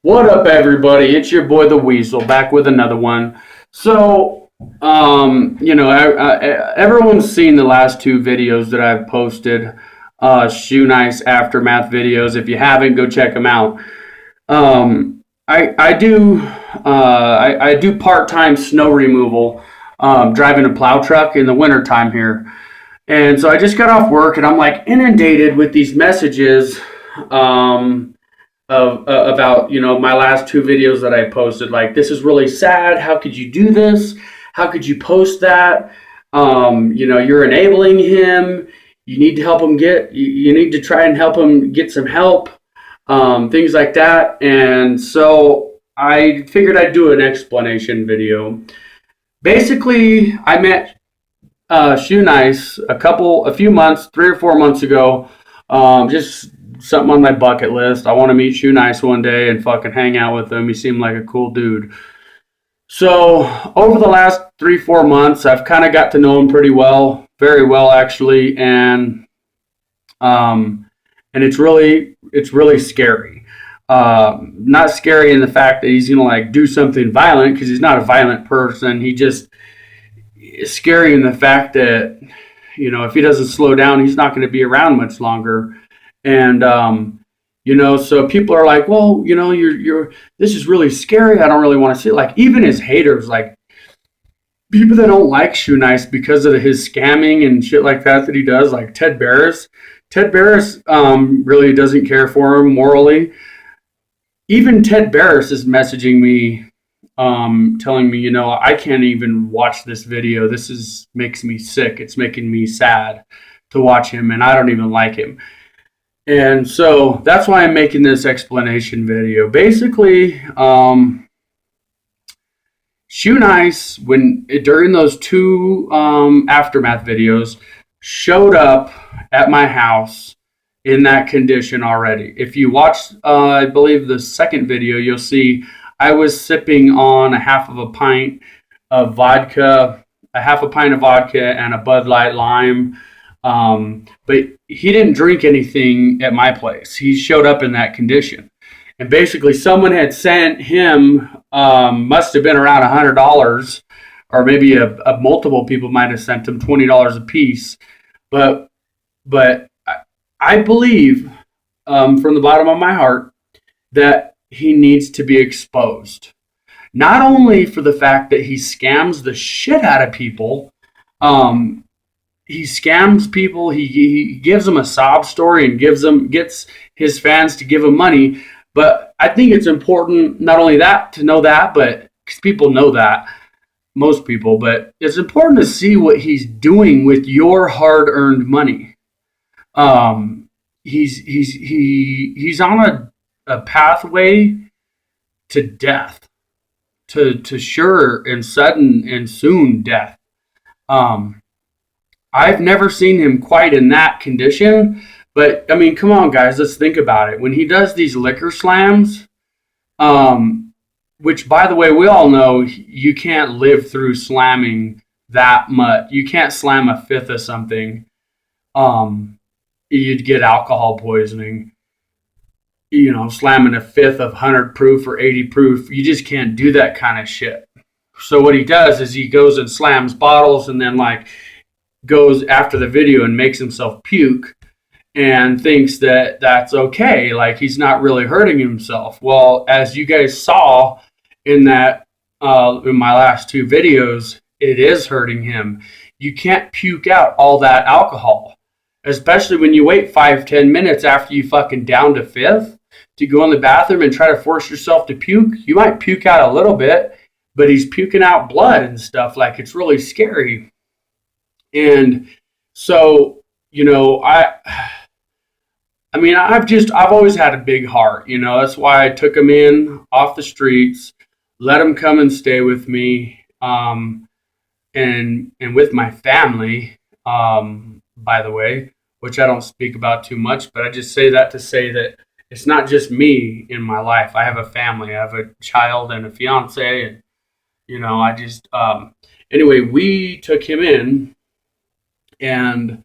What up, everybody? It's your boy the Weasel back with another one. So, everyone's seen the last two videos that I've posted, Shoenice aftermath videos. If you haven't, go check them out. I do part-time snow removal, driving a plow truck in the wintertime here. And so I just got off work and I'm like inundated with these messages. About my last two videos that I posted. Like, this is really sad. How could you do this? How could you post that? You're enabling him. You need to help him you need to try and help him get some help. Things like that. And so I figured I'd do an explanation video. Basically, I met Shoenice a few months, 3 or 4 months ago. Just something on my bucket list. I want to meet Shoenice one day and fucking hang out with him. He seemed like a cool dude. So over the last 3-4 months, I've kind of got to know him pretty well, very well actually, and it's really scary. Not scary in the fact that he's gonna like do something violent, because he's not a violent person. He just is scary in the fact that if he doesn't slow down, he's not going to be around much longer. And so people are like, well, you're this is really scary. I don't really want to see it. Like, even his haters, like people that don't like Shoenice because of his scamming and shit like that he does, like Ted Barris. Ted Barris really doesn't care for him morally. Even Ted Barris is messaging me, telling me, I can't even watch this video. Makes me sick. It's making me sad to watch him, and I don't even like him. And so that's why I'm making this explanation video. Basically, Shoenice, during those two aftermath videos, showed up at my house in that condition already. If you watch, I believe, the second video, you'll see I was sipping on a half a pint of vodka and a Bud Light Lime. But he didn't drink anything at my place. He showed up in that condition. And basically someone had sent him, must have been around $100, or maybe multiple people might have sent him $20 a piece. But I believe, from the bottom of my heart, that he needs to be exposed. Not only for the fact that he scams the shit out of people, he scams people. He gives them a sob story and gets his fans to give him money. But I think it's important not only that to know that, but because people know that, most people, but it's important to see what he's doing with your hard-earned money. He's on a pathway to death, to sure and sudden and soon death. I've never seen him quite in that condition, but I mean, come on, guys, let's think about it. When he does these liquor slams, which, by the way, we all know you can't live through slamming that much. You can't slam a fifth of something. You'd get alcohol poisoning. Slamming a fifth of 100 proof or 80 proof, you just can't do that kind of shit. So what he does is he goes and slams bottles and then goes after the video and makes himself puke and thinks that that's okay. Like, he's not really hurting himself. Well, as you guys saw in that, in my last two videos, it is hurting him. You can't puke out all that alcohol, especially when you wait 5-10 minutes after you fucking downed a fifth to go in the bathroom and try to force yourself to puke. You might puke out a little bit, but he's puking out blood and stuff. Like, it's really scary. And so, I've always had a big heart, that's why I took him in off the streets, let him come and stay with me, and with my family, by the way, which I don't speak about too much, but I just say that to say that it's not just me in my life. I have a family. I have a child and a fiance, and, anyway, we took him in. And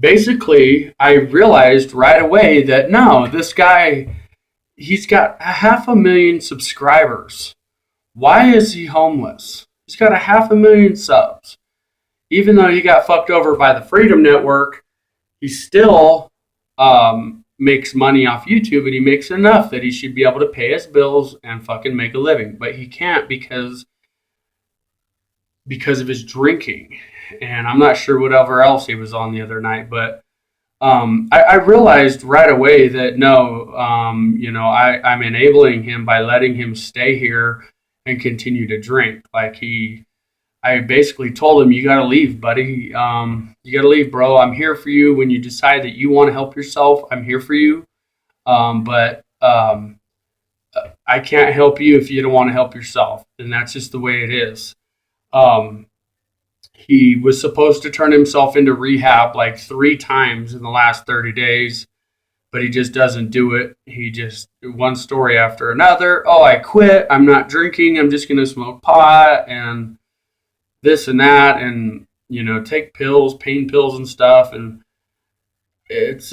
basically, I realized right away that no, this guy, he's got 500,000 subscribers. Why is he homeless? He's got 500,000 subs. Even though he got fucked over by the Freedom Network, he still makes money off YouTube, and he makes enough that he should be able to pay his bills and fucking make a living. But he can't because of his drinking. And I'm not sure whatever else he was on the other night, but I realized right away that no, I'm enabling him by letting him stay here and continue to drink. I basically told him, you got to leave, buddy. You got to leave, bro. I'm here for you. When you decide that you want to help yourself, I'm here for you. But I can't help you if you don't want to help yourself. And that's just the way it is. He was supposed to turn himself into rehab like 3 times in the last 30 days, but he just doesn't do it. He just, one story after another. Oh, I quit. I'm not drinking. I'm just going to smoke pot and this and that, and, take pills, pain pills and stuff. And it's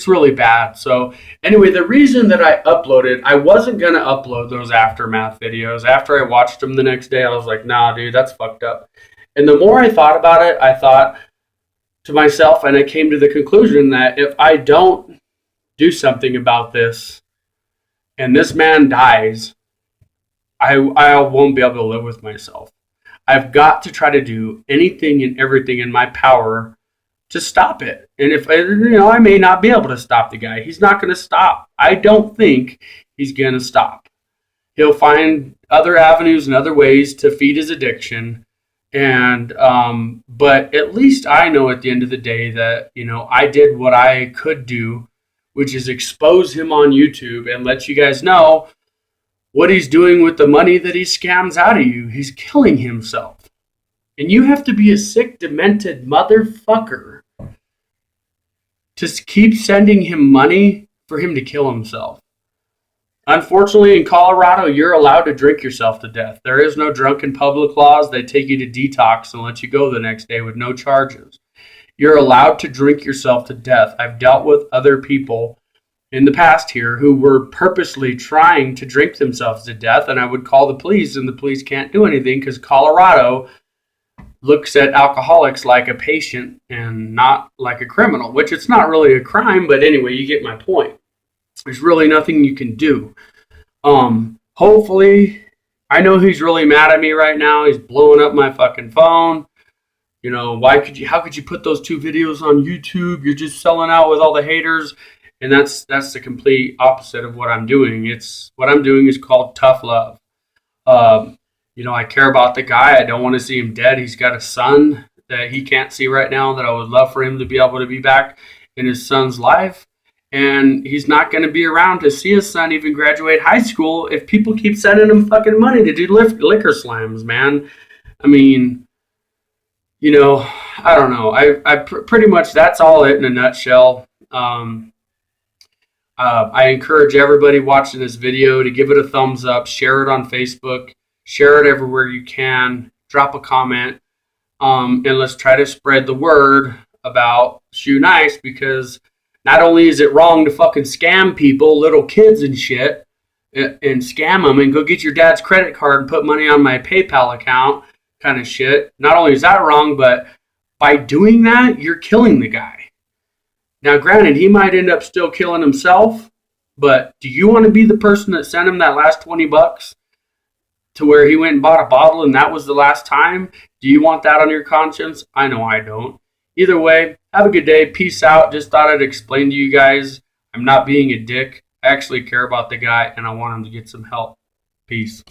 really bad. So anyway, the reason that I wasn't going to upload those aftermath videos. After I watched them the next day, I was like, nah, dude, that's fucked up. And the more I thought about it, I thought to myself, and I came to the conclusion that if I don't do something about this and this man dies, I won't be able to live with myself. I've got to try to do anything and everything in my power to stop it. And if I may not be able to stop the guy, he's not going to stop. I don't think he's going to stop. He'll find other avenues and other ways to feed his addiction. And but at least I know at the end of the day that I did what I could do, which is expose him on YouTube and let you guys know what he's doing with the money that he scams out of you. He's killing himself. And you have to be a sick, demented motherfucker to keep sending him money for him to kill himself. Unfortunately, in Colorado, you're allowed to drink yourself to death. There is no drunk in public laws. They take you to detox and let you go the next day with no charges. You're allowed to drink yourself to death. I've dealt with other people in the past here who were purposely trying to drink themselves to death, and I would call the police, and the police can't do anything because Colorado looks at alcoholics like a patient and not like a criminal, which it's not really a crime, but anyway, you get my point. There's really nothing you can do. Hopefully, I know he's really mad at me right now. He's blowing up my fucking phone. How could you put those 2 videos on YouTube? You're just selling out with all the haters. And that's the complete opposite of what I'm doing. What I'm doing is called tough love. I care about the guy. I don't want to see him dead. He's got a son that he can't see right now that I would love for him to be able to be back in his son's life. And he's not going to be around to see his son even graduate high school if people keep sending him fucking money to do liquor slams, man. I mean, I don't know. I pretty much, that's all it in a nutshell. I encourage everybody watching this video to give it a thumbs up, share it on Facebook, share it everywhere you can, drop a comment, and let's try to spread the word about Shoenice, because not only is it wrong to fucking scam people, little kids and shit, and scam them and go get your dad's credit card and put money on my PayPal account kind of shit. Not only is that wrong, but by doing that, you're killing the guy. Now, granted, he might end up still killing himself, but do you want to be the person that sent him that last $20 to where he went and bought a bottle and that was the last time? Do you want that on your conscience? I know I don't. Either way, have a good day. Peace out. Just thought I'd explain to you guys. I'm not being a dick. I actually care about the guy and I want him to get some help. Peace.